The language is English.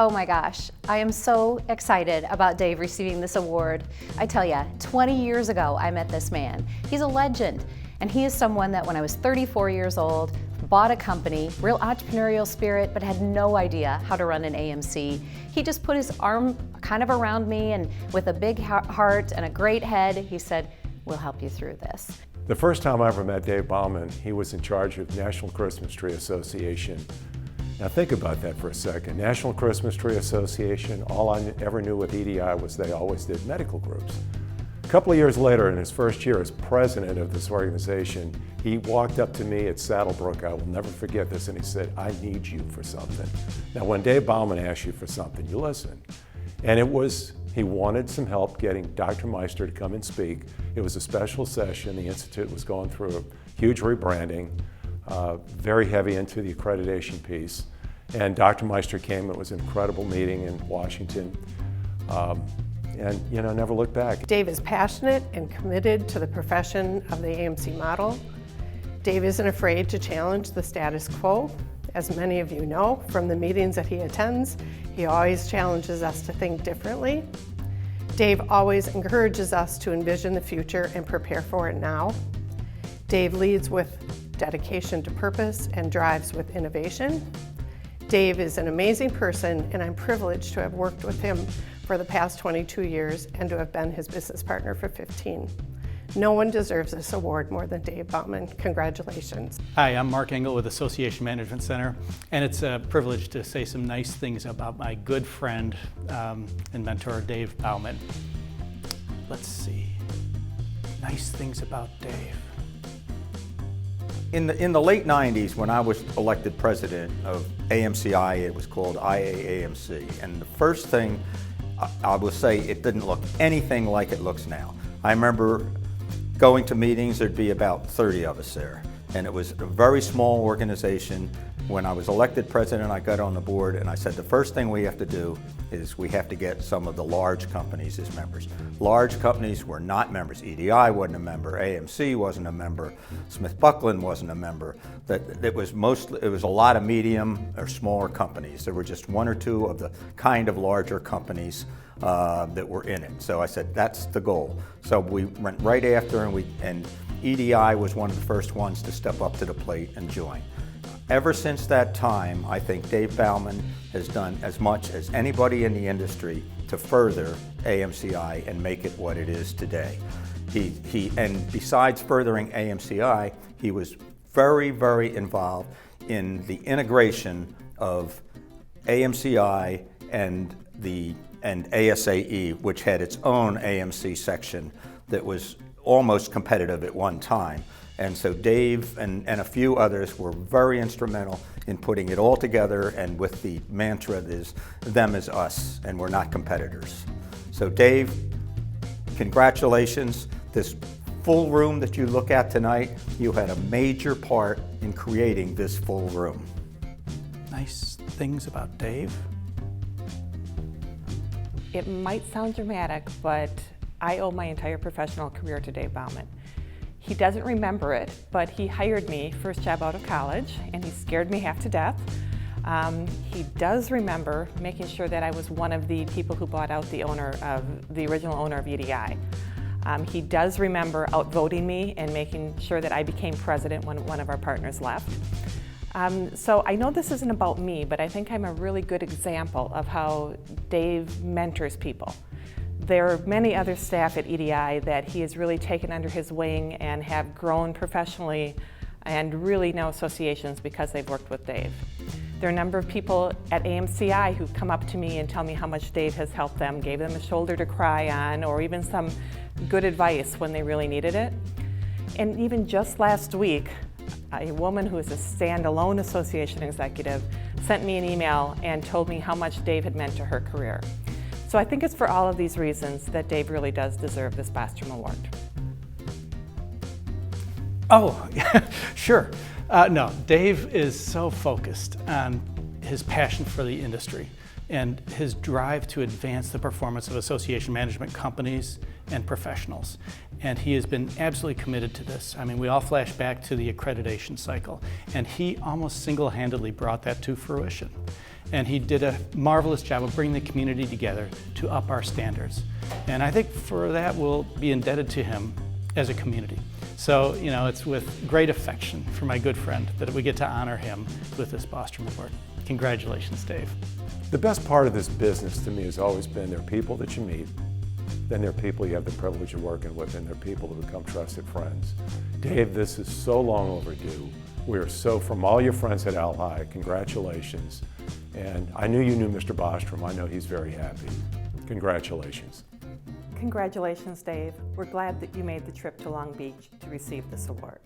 Oh my gosh, I am so excited about Dave receiving this award. I tell ya, 20 years ago I met this man. He's a legend, and he is someone that when I was 34 years old, bought a company, real entrepreneurial spirit, but had no idea how to run an AMC. He just put his arm kind of around me, and with a big heart and a great head, he said, "We'll help you through this." The first time I ever met Dave Bauman, he was in charge of National Christmas Tree Association. Now think about that for a second. National Christmas Tree Association, all I ever knew with EDI was they always did medical groups. A couple of years later, in his first year as president of this organization, he walked up to me at Saddlebrook, I will never forget this, and he said, "I need you for something." Now when Dave Bauman asks you for something, you listen. And he wanted some help getting Dr. Meister to come and speak. It was a special session. The Institute was going through a huge rebranding, very heavy into the accreditation piece. And Dr. Meister came. It was an incredible meeting in Washington. And never looked back. Dave is passionate and committed to the profession of the AMC model. Dave isn't afraid to challenge the status quo. As many of you know from the meetings that he attends, he always challenges us to think differently. Dave always encourages us to envision the future and prepare for it now. Dave leads with dedication to purpose and drives with innovation. Dave is an amazing person, and I'm privileged to have worked with him for the past 22 years and to have been his business partner for 15. No one deserves this award more than Dave Bauman. Congratulations. Hi, I'm Mark Engel with Association Management Center, and it's a privilege to say some nice things about my good friend and mentor, Dave Bauman. Let's see. Nice things about Dave. In the late 90s, when I was elected president of AMCI, it was called IAAMC, and the first thing I will say, it didn't look anything like it looks now. I remember going to meetings, there'd be about 30 of us there, and it was a very small organization. When I was elected president, I got on the board and I said, the first thing we have to do is we have to get some of the large companies as members. Large companies were not members. EDI wasn't a member, AMC wasn't a member, Smith Buckland wasn't a member. It was a lot of medium or smaller companies. There were just one or two of the kind of larger companies that were in it. So I said, that's the goal. So we went right after, and EDI was one of the first ones to step up to the plate and join. Ever since that time, I think Dave Bauman has done as much as anybody in the industry to further AMCI and make it what it is today. And besides furthering AMCI, he was very, very involved in the integration of AMCI and ASAE, which had its own AMC section that was almost competitive at one time. And so Dave and a few others were very instrumental in putting it all together, and with the mantra is them is us, and we're not competitors. So Dave, congratulations. This full room that you look at tonight, you had a major part in creating this full room. Nice things about Dave. It might sound dramatic, but I owe my entire professional career to Dave Bauman. He doesn't remember it, but he hired me first job out of college, and he scared me half to death. He does remember making sure that I was one of the people who bought out the original owner of EDI. He does remember outvoting me and making sure that I became president when one of our partners left. So I know this isn't about me, but I think I'm a really good example of how Dave mentors people. There are many other staff at EDI that he has really taken under his wing and have grown professionally and really know associations because they've worked with Dave. There are a number of people at AMCI who've come up to me and tell me how much Dave has helped them, gave them a shoulder to cry on, or even some good advice when they really needed it. And even just last week, a woman who is a standalone association executive sent me an email and told me how much Dave had meant to her career. So I think it's for all of these reasons that Dave really does deserve this Bostrom Award. Oh, sure. No, Dave is so focused on his passion for the industry and his drive to advance the performance of association management companies and professionals. And he has been absolutely committed to this. I mean, we all flash back to the accreditation cycle, and he almost single-handedly brought that to fruition. And he did a marvelous job of bringing the community together to up our standards. And I think for that we'll be indebted to him as a community. So, you know, it's with great affection for my good friend that we get to honor him with this Bostrom Award. Congratulations, Dave. The best part of this business to me has always been there are people that you meet, then there are people you have the privilege of working with, and there are people who become trusted friends. Dave, this is so long overdue. We are so, from all your friends at Al High, congratulations. And I knew you knew Mr. Bostrom. I know he's very happy. Congratulations. Congratulations, Dave. We're glad that you made the trip to Long Beach to receive this award.